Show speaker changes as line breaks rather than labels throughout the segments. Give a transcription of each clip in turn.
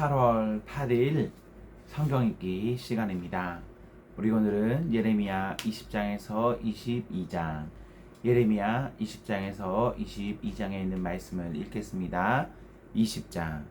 8월 8일 성경 읽기 시간입니다. 우리 오늘은 예레미야 20장에서 22장, 예레미야 20장에서 22장에 있는 말씀을 읽겠습니다. 20장.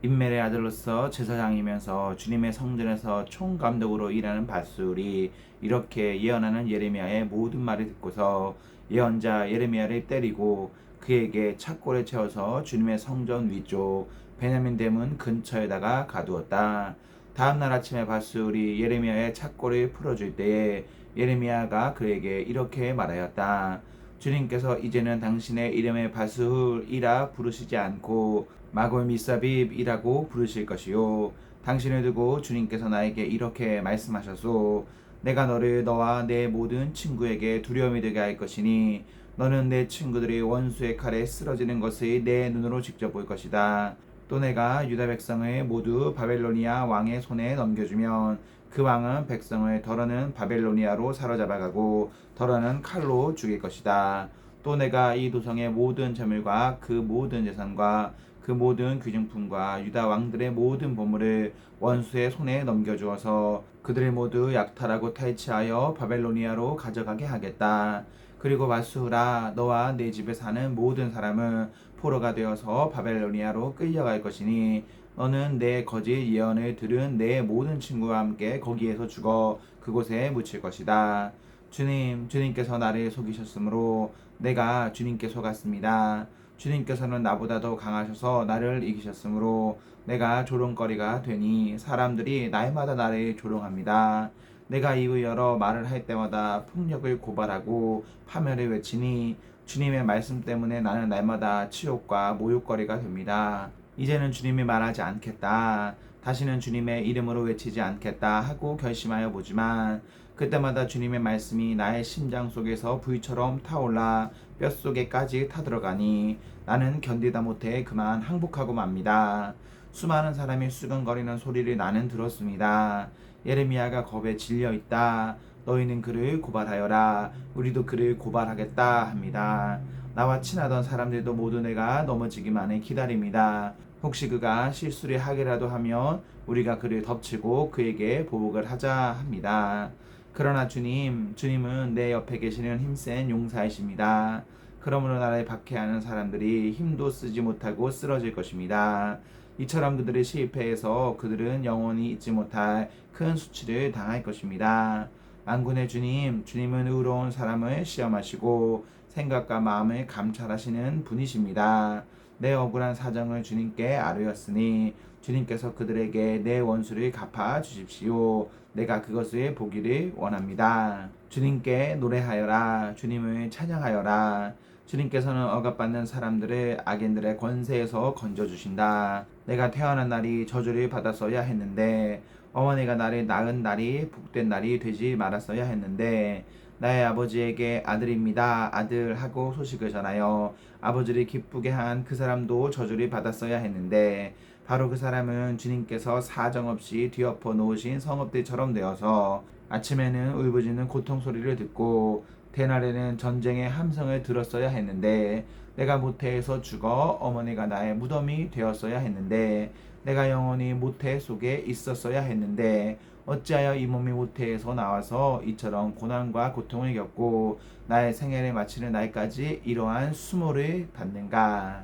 인멜의 아들로서 제사장이면서 주님의 성전에서 총감독으로 일하는 밧술이 이렇게 예언하는 예레미야의 모든 말을 듣고서 예언자 예레미야를 때리고 그에게 착고를 채워서 주님의 성전 위쪽 베냐민 대문 근처에다가 가두었다. 다음날 아침에 밧술이 예레미야의 착고를 풀어줄 때에 예레미야가 그에게 이렇게 말하였다. 주님께서 이제는 당신의 이름을 밧술이라 부르시지 않고 마골미사빕이라고 부르실 것이요, 당신을 두고 주님께서 나에게 이렇게 말씀하셨소. 내가 너를 너와 내 모든 친구에게 두려움이 되게 할 것이니 너는 내 친구들이 원수의 칼에 쓰러지는 것을 내 눈으로 직접 볼 것이다. 또 내가 유다 백성을 모두 바벨로니아 왕의 손에 넘겨주면 그 왕은 백성을 더러는 바벨로니아로 사로잡아가고 더러는 칼로 죽일 것이다. 또 내가 이 도성의 모든 재물과 그 모든 재산과 그 모든 귀중품과 유다 왕들의 모든 보물을 원수의 손에 넘겨주어서 그들을 모두 약탈하고 탈취하여 바벨로니아로 가져가게 하겠다. 그리고 밧술아, 너와 내 집에 사는 모든 사람은 포로가 되어서 바벨로니아로 끌려갈 것이니 너는 내 거짓 예언을 들은 내 모든 친구와 함께 거기에서 죽어 그곳에 묻힐 것이다. 주님께서 나를 속이셨으므로 내가 주님께 속았습니다. 주님께서는 나보다 더 강하셔서 나를 이기셨으므로 내가 조롱거리가 되니 사람들이 날마다 나를 조롱합니다. 내가 입을 열어 말을 할 때마다 폭력을 고발하고 파멸을 외치니 주님의 말씀 때문에 나는 날마다 치욕과 모욕거리가 됩니다. 이제는 주님이 말하지 않겠다, 다시는 주님의 이름으로 외치지 않겠다 하고 결심하여 보지만 그때마다 주님의 말씀이 나의 심장 속에서 불처럼 타올라 뼛속에까지 타들어가니 나는 견디다 못해 그만 항복하고 맙니다. 수많은 사람이 수근거리는 소리를 나는 들었습니다. 예레미야가 겁에 질려 있다. 너희는 그를 고발하여라. 우리도 그를 고발하겠다 합니다. 나와 친하던 사람들도 모두 내가 넘어지기만을 기다립니다. 혹시 그가 실수를 하기라도 하면 우리가 그를 덮치고 그에게 보복을 하자 합니다. 그러나 주님은 내 옆에 계시는 힘센 용사이십니다. 그러므로 나를 박해하는 사람들이 힘도 쓰지 못하고 쓰러질 것입니다. 이처럼 그들이 실패해서 그들은 영원히 잊지 못할 큰 수치를 당할 것입니다. 만군의 주님은 의로운 사람을 시험하시고 생각과 마음을 감찰하시는 분이십니다. 내 억울한 사정을 주님께 아뢰었으니 주님께서 그들에게 내 원수를 갚아 주십시오. 내가 그것을 보기를 원합니다. 주님께 노래하여라. 주님을 찬양하여라. 주님께서는 억압받는 사람들을 악인들의 권세에서 건져주신다. 내가 태어난 날이 저주를 받았어야 했는데 어머니가 나를 낳은 날이 복된 날이 되지 말았어야 했는데 나의 아버지에게 아들입니다, 아들 하고 소식을 전하여 아버지를 기쁘게 한 그 사람도 저주를 받았어야 했는데 바로 그 사람은 주님께서 사정없이 뒤엎어 놓으신 성읍들처럼 되어서 아침에는 울부짖는 고통 소리를 듣고 대낮에는 전쟁의 함성을 들었어야 했는데 내가 모태에서 죽어 어머니가 나의 무덤이 되었어야 했는데 내가 영원히 모태 속에 있었어야 했는데 어찌하여 이 몸이 모태에서 나와서 이처럼 고난과 고통을 겪고 나의 생애를 마치는 날까지 이러한 수모를 받는가.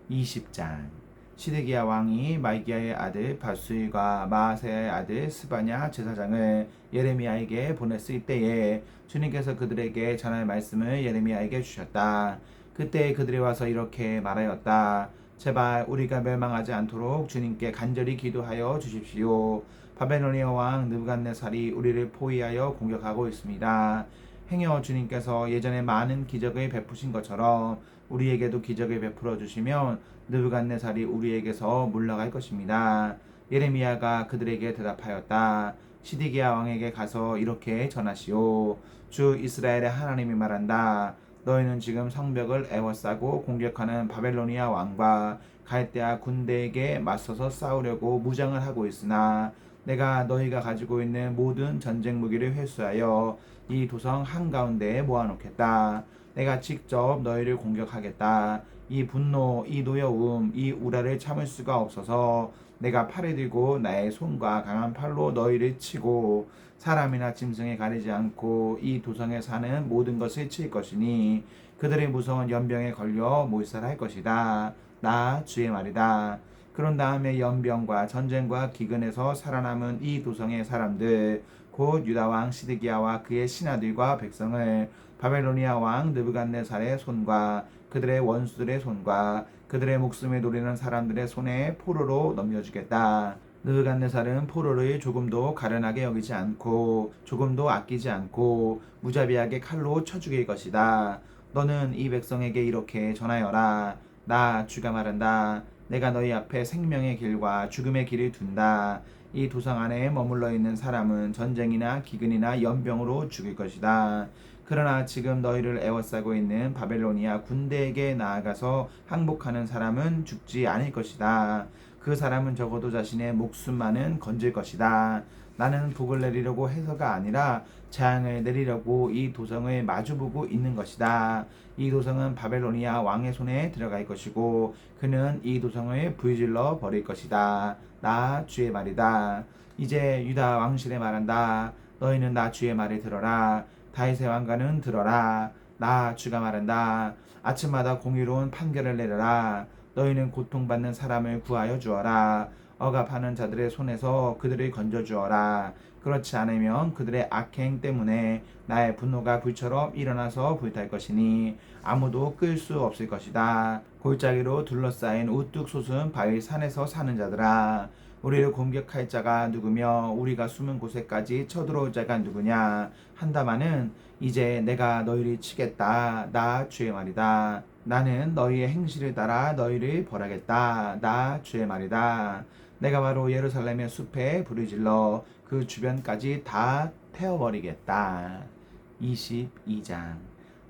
20장. 시드기야 왕이 말기야의 아들 밧술과 마아세야의 아들 스바냐 제사장을 예레미야에게 보냈을 때에 주님께서 그들에게 전할 말씀을 예레미야에게 주셨다. 그때 그들이 와서 이렇게 말하였다. 제발 우리가 멸망하지 않도록 주님께 간절히 기도하여 주십시오. 바벨로니아 왕 느부갓네살이 우리를 포위하여 공격하고 있습니다. 행여 주님께서 예전에 많은 기적을 베푸신 것처럼 우리에게도 기적을 베풀어 주시면 느부갓네살이 우리에게서 물러갈 것입니다. 예레미야가 그들에게 대답하였다. 시드기야 왕에게 가서 이렇게 전하시오. 주 이스라엘의 하나님이 말한다. 너희는 지금 성벽을 에워싸고 공격하는 바벨로니아 왕과 갈대아 군대에게 맞서서 싸우려고 무장을 하고 있으나 내가 너희가 가지고 있는 모든 전쟁 무기를 회수하여 이 도성 한가운데에 모아놓겠다. 내가 직접 너희를 공격하겠다. 이 분노, 이 노여움, 이 우라를 참을 수가 없어서 내가 팔을 들고 나의 손과 강한 팔로 너희를 치고 사람이나 짐승에 가리지 않고 이 도성에 사는 모든 것을 칠 것이니 그들의 무서운 연병에 걸려 몰살할 것이다. 나 주의 말이다. 그런 다음에 연병과 전쟁과 기근에서 살아남은 이 도성의 사람들 곧 유다 왕 시드기야와 그의 신하들과 백성을 바벨로니아 왕 느부갓네살의 손과 그들의 원수들의 손과 그들의 목숨을 노리는 사람들의 손에 포로로 넘겨주겠다. 느부갓네살은 포로를 조금도 가련하게 여기지 않고 조금도 아끼지 않고 무자비하게 칼로 쳐 죽일 것이다. 너는 이 백성에게 이렇게 전하여라. 나 주가 말한다. 내가 너희 앞에 생명의 길과 죽음의 길을 둔다. 이 도성 안에 머물러 있는 사람은 전쟁이나 기근이나 연병으로 죽을 것이다. 그러나 지금 너희를 애워싸고 있는 바벨로니아 군대에게 나아가서 항복하는 사람은 죽지 않을 것이다. 그 사람은 적어도 자신의 목숨만은 건질 것이다. 나는 복을 내리려고 해서가 아니라 재앙을 내리려고 이 도성을 마주보고 있는 것이다. 이 도성은 바벨로니아 왕의 손에 들어갈 것이고 그는 이 도성을 불질러 버릴 것이다. 나 주의 말이다. 이제 유다 왕실에 말한다. 너희는 나 주의 말을 들어라. 다윗의 왕가는 들어라. 나 주가 말한다. 아침마다 공의로운 판결을 내려라. 너희는 고통받는 사람을 구하여 주어라. 억압하는 자들의 손에서 그들을 건져 주어라. 그렇지 않으면 그들의 악행 때문에 나의 분노가 불처럼 일어나서 불탈 것이니 아무도 끌 수 없을 것이다. 골짜기로 둘러싸인 우뚝 솟은 바위 산에서 사는 자들아, 우리를 공격할 자가 누구며 우리가 숨은 곳에까지 쳐들어올 자가 누구냐 한다마는 이제 내가 너희를 치겠다. 나 주의 말이다. 나는 너희의 행실을 따라 너희를 벌하겠다. 나 주의 말이다. 내가 바로 예루살렘의 숲에 불을 질러 그 주변까지 다 태워버리겠다. 22장.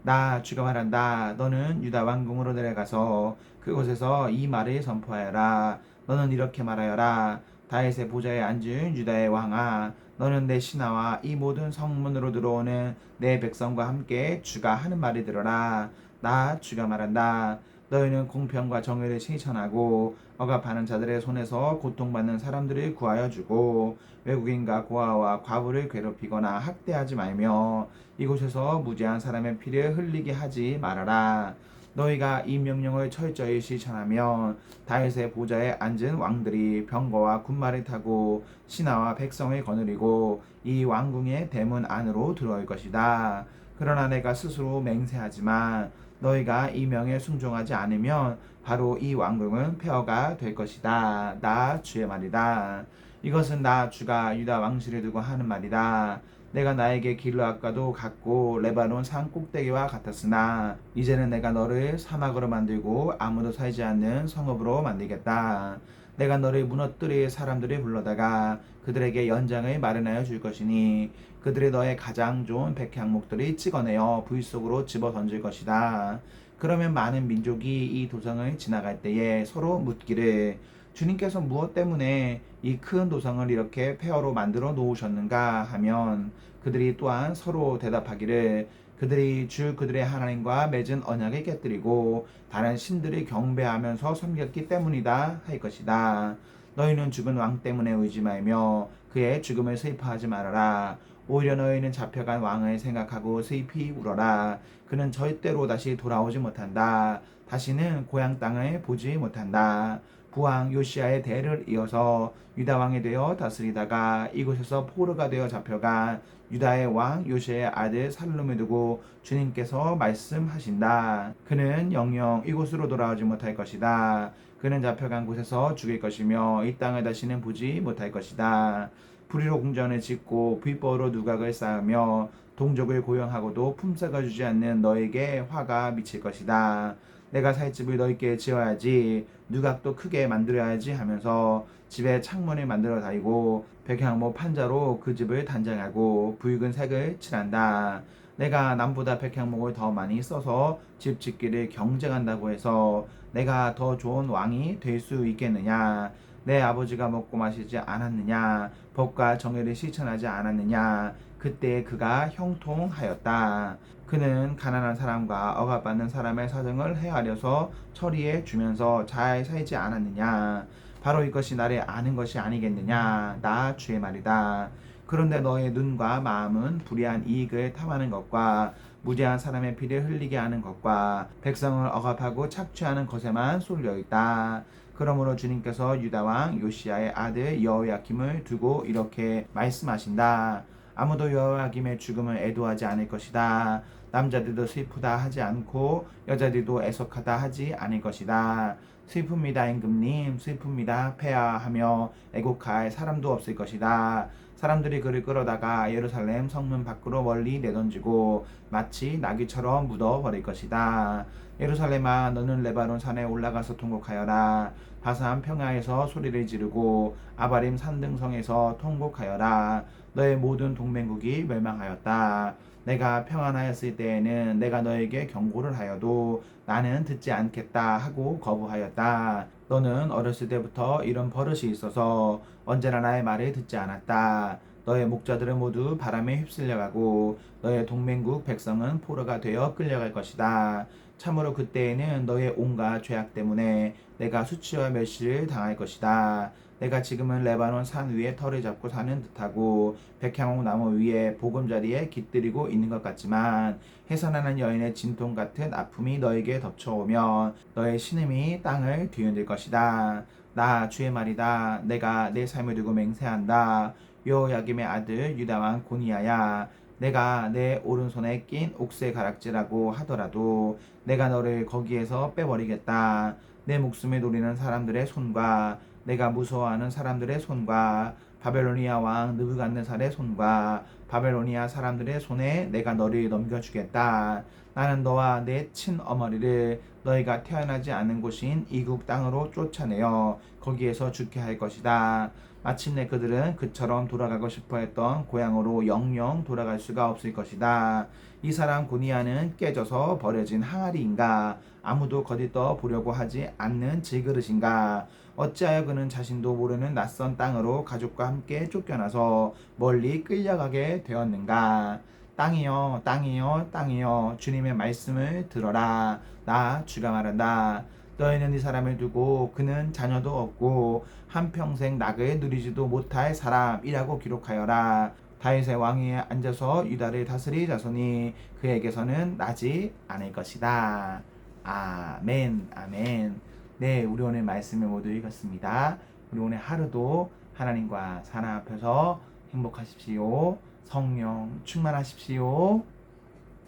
나 주가 말한다. 너는 유다 왕궁으로 내려가서 그곳에서 이 말을 선포하여라. 너는 이렇게 말하여라. 다윗의 보좌에 앉은 유다의 왕아, 너는 내 신하와 이 모든 성문으로 들어오는 내 백성과 함께 주가 하는 말을 들어라. 나 주가 말한다. 너희는 공평과 정의를 실천하고 억압하는 자들의 손에서 고통받는 사람들을 구하여 주고 외국인과 고아와 과부를 괴롭히거나 학대하지 말며 이곳에서 무죄한 사람의 피를 흘리게 하지 말아라. 너희가 이 명령을 철저히 실천하면 다윗의 보좌에 앉은 왕들이 병거와 군마를 타고 신하와 백성을 거느리고 이 왕궁의 대문 안으로 들어올 것이다. 그러나 내가 스스로 맹세하지만 너희가 이 명에 순종하지 않으면 바로 이 왕궁은 폐허가 될 것이다. 나 주의 말이다. 이것은 나 주가 유다 왕실을 두고 하는 말이다. 내가 나에게 길르앗과도 같고 레바논 산 꼭대기와 같았으나 이제는 내가 너를 사막으로 만들고 아무도 살지 않는 성읍으로 만들겠다. 내가 너를 무너뜨릴 사람들을 불러다가 그들에게 연장을 마련하여 줄 것이니 그들이 너의 가장 좋은 백향목들을 찍어내어 불 속으로 집어 던질 것이다. 그러면 많은 민족이 이 도성을 지나갈 때에 서로 묻기를 주님께서 무엇 때문에 이 큰 도성을 이렇게 폐허로 만들어 놓으셨는가 하면 그들이 또한 서로 대답하기를 그들이 주 그들의 하나님과 맺은 언약을 깨뜨리고 다른 신들을 경배하면서 섬겼기 때문이다 할 것이다. 너희는 죽은 왕 때문에 울지 말며 그의 죽음을 슬퍼하지 말아라. 오히려 너희는 잡혀간 왕을 생각하고 슬피 울어라. 그는 절대로 다시 돌아오지 못한다. 다시는 고향 땅을 보지 못한다. 부왕 요시아의 대를 이어서 유다 왕이 되어 다스리다가 이곳에서 포로가 되어 잡혀간 유다의 왕 요시아의 아들 살룸을 두고 주님께서 말씀하신다. 그는 영영 이곳으로 돌아오지 못할 것이다. 그는 잡혀간 곳에서 죽일 것이며 이 땅을 다시는 보지 못할 것이다. 불의로 궁전을 짓고 불법으로 누각을 쌓으며 동족을 고용하고도 품삯을 주지 않는 너에게 화가 미칠 것이다. 내가 살 집을 넓게 지어야지 누각도 크게 만들어야지 하면서 집에 창문을 만들어 다니고 백향목 판자로 그 집을 단장하고 붉은 색을 칠한다. 내가 남보다 백향목을 더 많이 써서 집 짓기를 경쟁한다고 해서 내가 더 좋은 왕이 될 수 있겠느냐? 내 아버지가 먹고 마시지 않았느냐? 법과 정의를 실천하지 않았느냐? 그때 그가 형통하였다. 그는 가난한 사람과 억압받는 사람의 사정을 헤아려서 처리해 주면서 잘 살지 않았느냐? 바로 이것이 나를 아는 것이 아니겠느냐. 나 주의 말이다. 그런데 너의 눈과 마음은 불의한 이익을 탐하는 것과 무죄한 사람의 피를 흘리게 하는 것과 백성을 억압하고 착취하는 것에만 쏠려 있다. 그러므로 주님께서 유다 왕 요시야의 아들 여호야김을 두고 이렇게 말씀하신다. 아무도 여호야김의 죽음을 애도하지 않을 것이다. 남자들도 슬프다 하지 않고 여자들도 애석하다 하지 않을 것이다. 슬픕니다 임금님, 슬픕니다 폐하하며 애곡할 사람도 없을 것이다. 사람들이 그를 끌어다가 예루살렘 성문 밖으로 멀리 내던지고 마치 나귀처럼 묻어버릴 것이다. 예루살렘아, 너는 레바논 산에 올라가서 통곡하여라. 바산 평야에서 소리를 지르고 아바림 산등성에서 통곡하여라. 너의 모든 동맹국이 멸망하였다. 내가 평안하였을 때에는 내가 너에게 경고를 하여도 나는 듣지 않겠다 하고 거부하였다. 너는 어렸을 때부터 이런 버릇이 있어서 언제나 나의 말을 듣지 않았다. 너의 목자들은 모두 바람에 휩쓸려가고 너의 동맹국 백성은 포로가 되어 끌려갈 것이다. 참으로 그때에는 너의 온갖 죄악 때문에 내가 수치와 멸시를 당할 것이다. 내가 지금은 레바논 산 위에 털을 잡고 사는 듯하고 백향목 나무 위에 보금자리에 깃들이고 있는 것 같지만 해산하는 여인의 진통 같은 아픔이 너에게 덮쳐오면 너의 신음이 땅을 뒤흔들 것이다. 나 주의 말이다. 내가 내 삶을 두고 맹세한다. 여호야김의 아들 유다왕 고니야야, 내가 내 오른손에 낀 옥새 가락지라고 하더라도 내가 너를 거기에서 빼버리겠다. 내 목숨을 노리는 사람들의 손과 내가 무서워하는 사람들의 손과 바벨로니아 왕 느부갓네살의 손과 바벨로니아 사람들의 손에 내가 너를 넘겨주겠다. 나는 너와 내 친어머니를 너희가 태어나지 않은 곳인 이국 땅으로 쫓아내어 거기에서 죽게 할 것이다. 마침내 그들은 그처럼 돌아가고 싶어 했던 고향으로 영영 돌아갈 수가 없을 것이다. 이 사람 고니아는 깨져서 버려진 항아리인가? 아무도 거들떠 보려고 하지 않는 질그릇인가? 어찌하여 그는 자신도 모르는 낯선 땅으로 가족과 함께 쫓겨나서 멀리 끌려가게 되었는가? 땅이여, 땅이여, 땅이여, 주님의 말씀을 들어라. 나 주가 말한다. 너희는 이 사람을 두고 그는 자녀도 없고 한평생 낙을 누리지도 못할 사람이라고 기록하여라. 다윗의 왕위에 앉아서 유다를 다스릴 자손이 그에게서는 나지 않을 것이다. 아멘, 아멘. 네, 우리 오늘 말씀을 모두 읽었습니다. 우리 오늘 하루도 하나님과 사랑 앞에서 행복하십시오. 성령 충만하십시오.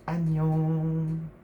안녕.